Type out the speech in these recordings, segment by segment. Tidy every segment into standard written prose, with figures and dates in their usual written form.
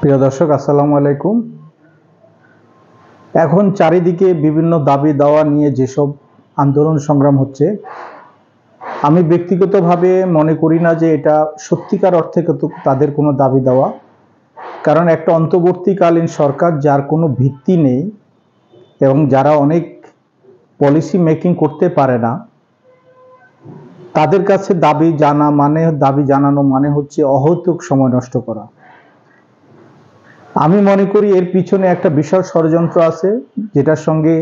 প্রিয় দর্শক, আসসালামু আলাইকুম। এখন চারিদিকে বিভিন্ন দাবি দাওয়া নিয়ে যেসব আন্দোলন সংগ্রাম হচ্ছে, আমি ব্যক্তিগতভাবে মনে করি না যে এটা সত্যিকার অর্থে তাদের কোনো দাবি দেওয়া। কারণ একটা অন্তর্বর্তীকালীন সরকার যার কোনো ভিত্তি নেই এবং যারা অনেক পলিসি মেকিং করতে পারে না, তাদের কাছে দাবি জানানো মানে হচ্ছে অহেতুক সময় নষ্ট করা। আমি মনে করি এর পিছনে একটা বিশাল ষড়যন্ত্র আছে, যেটার সঙ্গে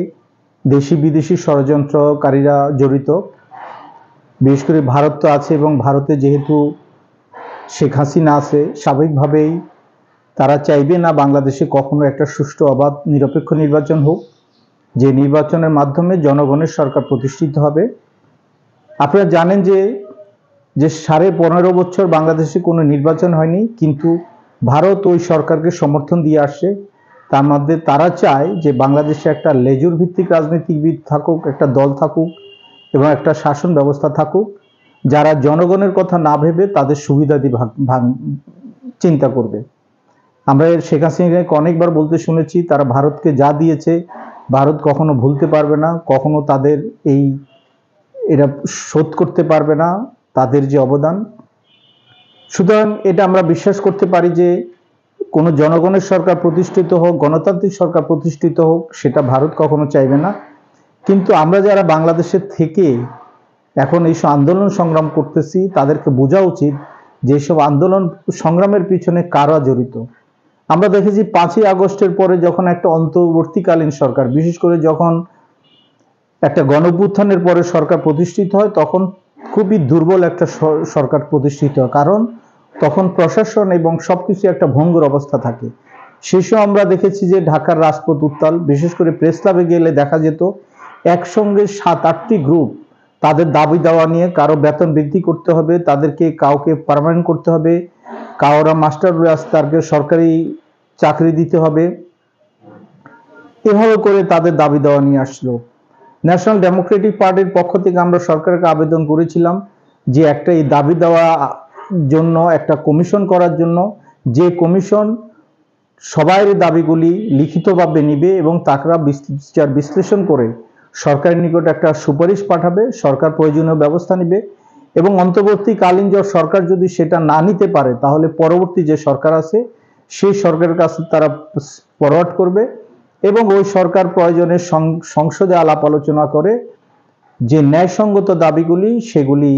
দেশি বিদেশি ষড়যন্ত্রকারীরা জড়িত। বিশেষ করে ভারত তো আছে, এবং ভারতে যেহেতু শেখ হাসিনা আছে, স্বাভাবিকভাবেই তারা চাইবে না বাংলাদেশে কখনো একটা সুষ্ঠু অবাধ নিরপেক্ষ নির্বাচন হোক, যে নির্বাচনের মাধ্যমে জনগণের সরকার প্রতিষ্ঠিত হবে। আপনারা জানেন যে 15.5 বছর বাংলাদেশে কোনো নির্বাচন হয়নি, কিন্তু ভারত ওই সরকারকে সমর্থন দিয়ে আসছে। তার মধ্যে তারা চায় যে বাংলাদেশে একটা লেজুর ভিত্তিক রাজনীতিবিদ থাকুক, একটা দল থাকুক এবং একটা শাসন ব্যবস্থা থাকুক, যারা জনগণের কথা না ভেবে তাদের সুবিধাদি চিন্তা করবে। আমরা শেখ হাসিনাকে অনেকবার বলতে শুনেছি, তারা ভারতকে যা দিয়েছে ভারত কখনো ভুলতে পারবে না, কখনো তাদের এরা শোধ করতে পারবে না তাদের যে অবদান। সুতরাং এটা আমরা বিশ্বাস করতে পারি যে কোনো জনগণের সরকার প্রতিষ্ঠিত হোক, গণতান্ত্রিক সরকার প্রতিষ্ঠিত হোক, সেটা ভারত কখনো চাইবে না। কিন্তু আমরা যারা বাংলাদেশের থেকে এখন এইসব আন্দোলন সংগ্রাম করতেছি, তাদেরকে বোঝা উচিত যে সব আন্দোলন সংগ্রামের পিছনে কারা জড়িত। আমরা দেখেছি 5ই আগস্টের পরে যখন একটা অন্তর্বর্তীকালীন সরকার, বিশেষ করে যখন একটা গণঅভ্যুত্থানের পরে সরকার প্রতিষ্ঠিত হয়, তখন খুবই দুর্বল একটা সরকার প্রতিষ্ঠিত হয়, কারণ তখন প্রশাসন এবং সবকিছু একটা ভঙ্গুর অবস্থা থাকে। শেষে আমরা দেখেছি যে ঢাকার রাজপথ উত্তাল, বিশেষ করে প্রেস ক্লাবে গেলে দেখা যেত একসঙ্গে 7-8টি গ্রুপ তাদের দাবি দাওয়া নিয়ে, কারো বেতন বৃদ্ধি করতে হবে, তাদেরকে কাউকে পার্মানেন্ট করতে হবে, কারোরা মাস্টার তাদেরকে সরকারি চাকরি দিতে হবে, এভাবে করে তাদের দাবি দেওয়া নিয়ে আসলো। ন্যাশনাল ডেমোক্রেটিক পার্টির পক্ষ থেকে আমরা সরকারকে আবেদন করেছিলাম যে একটা এই দাবি দেওয়া জন্য একটা কমিশন করার জন্য, যে কমিশন সবার দাবিগুলি লিখিতভাবে নিবে এবং তারা বিচার বিশ্লেষণ করে সরকারের নিকট একটা সুপারিশ পাঠাবে, সরকার প্রয়োজনীয় ব্যবস্থা নেবে, এবং অন্তর্বর্তীকালীন যে সরকার যদি সেটা না নিতে পারে, তাহলে পরবর্তী যে সরকার আছে সেই সরকারের কাছে তারা ফরওয়ার্ড করবে, এবং ওই সরকার প্রয়োজনে সংসদে আলাপ আলোচনা করে যে ন্যায়সঙ্গত দাবিগুলি সেগুলি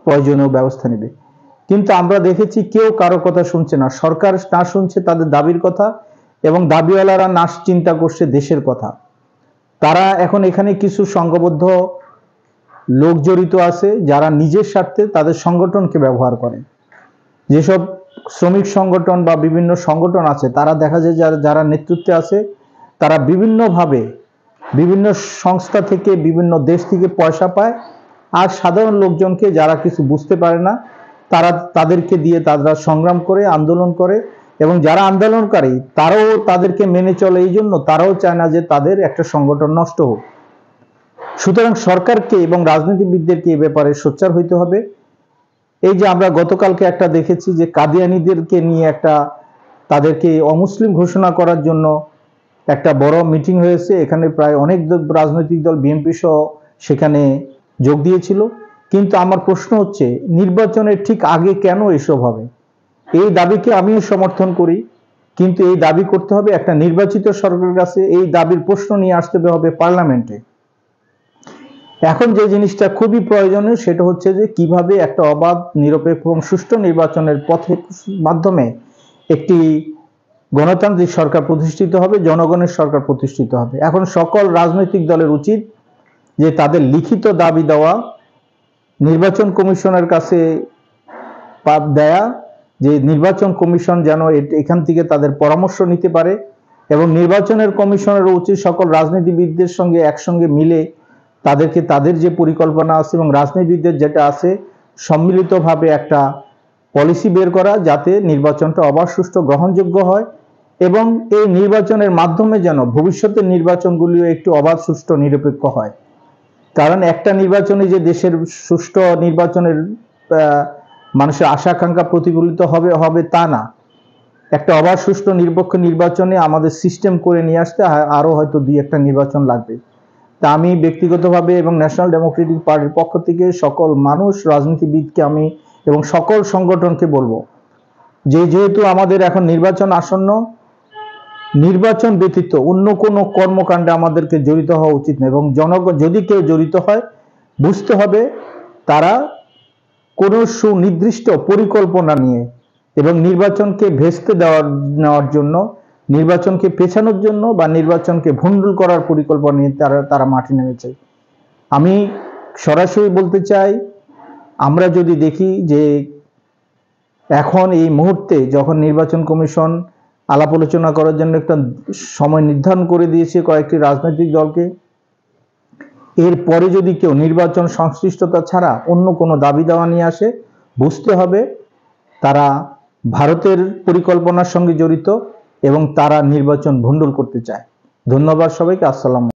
প্রয়োজনীয় ব্যবস্থা নেবে। কিন্তু আমরা দেখেছি কেউ কারো কথা শুনছে না, সরকার না শুনছে তাদের দাবির কথা, এবং দাবিওয়ালারা না চিন্তা করছে দেশের কথা। তারা এখন এখানে কিছু সংঘবদ্ধ লোক জড়িত আছে, যারা নিজের স্বার্থে তাদের সংগঠনকে ব্যবহার করে। যেসব শ্রমিক সংগঠন বা বিভিন্ন সংগঠন আছে, তারা দেখা যায় যারা নেতৃত্বে আছে, তারা বিভিন্নভাবে বিভিন্ন সংস্থা থেকে বিভিন্ন দেশ থেকে পয়সা পায়, আর সাধারণ লোকজনকে যারা কিছু বুঝতে পারে না তাদেরকে দিয়ে তারা সংগ্রাম করে, আন্দোলন করে, এবং যারা আন্দোলনকারী তারাও তাদেরকে মেনে চলে। এই জন্য তারাও চায় না যে তাদের একটা সংগঠন নষ্ট হোক। সুতরাং সরকারকে এবং রাজনীতিবিদদেরকে এ ব্যাপারে সোচ্চার হইতে হবে। এই যে আমরা গতকালকে একটা দেখেছি যে কাদিয়ানীদেরকে নিয়ে তাদেরকে অমুসলিম ঘোষণা করার জন্য একটা বড় মিটিং হয়েছে, এখানে প্রায় অনেক রাজনৈতিক দল, বিএনপি সহ সেখানে যোগ দিয়েছিল। কিন্তু আমার প্রশ্ন হচ্ছে, নির্বাচনের ঠিক আগে কেন এসব হবে? এই দাবিকে আমিও সমর্থন করি, কিন্তু এই দাবি করতে হবে একটা নির্বাচিত সরকারের কাছে, এই দাবির প্রশ্ন নিয়ে আসতে হবে পার্লামেন্টে। এখন যে জিনিসটা খুবই প্রয়োজনীয় সেটা হচ্ছে যে কিভাবে একটা অবাধ, নিরপেক্ষ এবং সুষ্ঠু নির্বাচনের পথে মাধ্যমে একটি গণতান্ত্রিক সরকার প্রতিষ্ঠিত হবে, জনগণের সরকার প্রতিষ্ঠিত হবে। এখন সকল রাজনৈতিক দলের উচিত যে তাদের লিখিত দাবি দেওয়া নির্বাচন কমিশনের কাছে দেয়া, যে নির্বাচন কমিশন যেন এখান থেকে তাদের পরামর্শ নিতে পারে, এবং নির্বাচনের কমিশনের উচিত সকল রাজনীতিবিদদের সঙ্গে একসঙ্গে মিলে তাদেরকে তাদের যে পরিকল্পনা আছে এবং রাজনীতিবিদদের যেটা আছে সম্মিলিতভাবে একটা পলিসি বের করা, যাতে নির্বাচনটা অবাধ, সুষ্ঠু, গ্রহণযোগ্য হয়, এবং এই নির্বাচনের মাধ্যমে যেন ভবিষ্যতের নির্বাচনগুলিও একটু অবাধ, সুষ্ঠু, নিরপেক্ষ হয়। কারণ একটা নির্বাচনে যে দেশের সুষ্ঠু নির্বাচনের মানুষের আশা আকাঙ্ক্ষা প্রতিফলিত হবে তা না। একটা অবাধ সুষ্ঠু নিরপেক্ষ নির্বাচনে আমাদের সিস্টেম করে নিয়ে আসতে আরও হয়তো 2-1টা নির্বাচন লাগবে। তা আমি ব্যক্তিগতভাবে এবং ন্যাশনাল ডেমোক্রেটিক পার্টির পক্ষ থেকে সকল মানুষ, রাজনীতিবিদকে আমি এবং সকল সংগঠনকে বলবো যেহেতু আমাদের এখন নির্বাচন আসন্ন, নির্বাচন ব্যতীত অন্য কোনো কর্মকাণ্ডে আমাদেরকে জড়িত হওয়া উচিত না। এবং জনগণ যদি কেউ জড়িত হয়, বুঝতে হবে তারা কোনো সুনির্দিষ্ট পরিকল্পনা নিয়ে এবং নির্বাচনকে ভেস্তে নেওয়ার জন্য, নির্বাচনকে পেছানোর জন্য বা নির্বাচনকে ভণ্ডুল করার পরিকল্পনা নিয়ে তারা মাঠে নেমেছে। আমি সরাসরি বলতে চাই, আমরা যদি দেখি যে এখন এই মুহূর্তে যখন নির্বাচন কমিশন আলাপ আলোচনা করার জন্য একটা সময় নির্ধারণ করে দিয়েছে কয়েকটি রাজনৈতিক দলকে, এরপরে যদি কেউ নির্বাচন সংশ্লিষ্টতা ছাড়া অন্য কোনো দাবি দাওয়া নিয়ে আসে, বুঝতে হবে তারা ভারতের পরিকল্পনার সঙ্গে জড়িত এবং তারা নির্বাচন ভণ্ডুল করতে চায়। ধন্যবাদ সবাইকে। আসসালাম।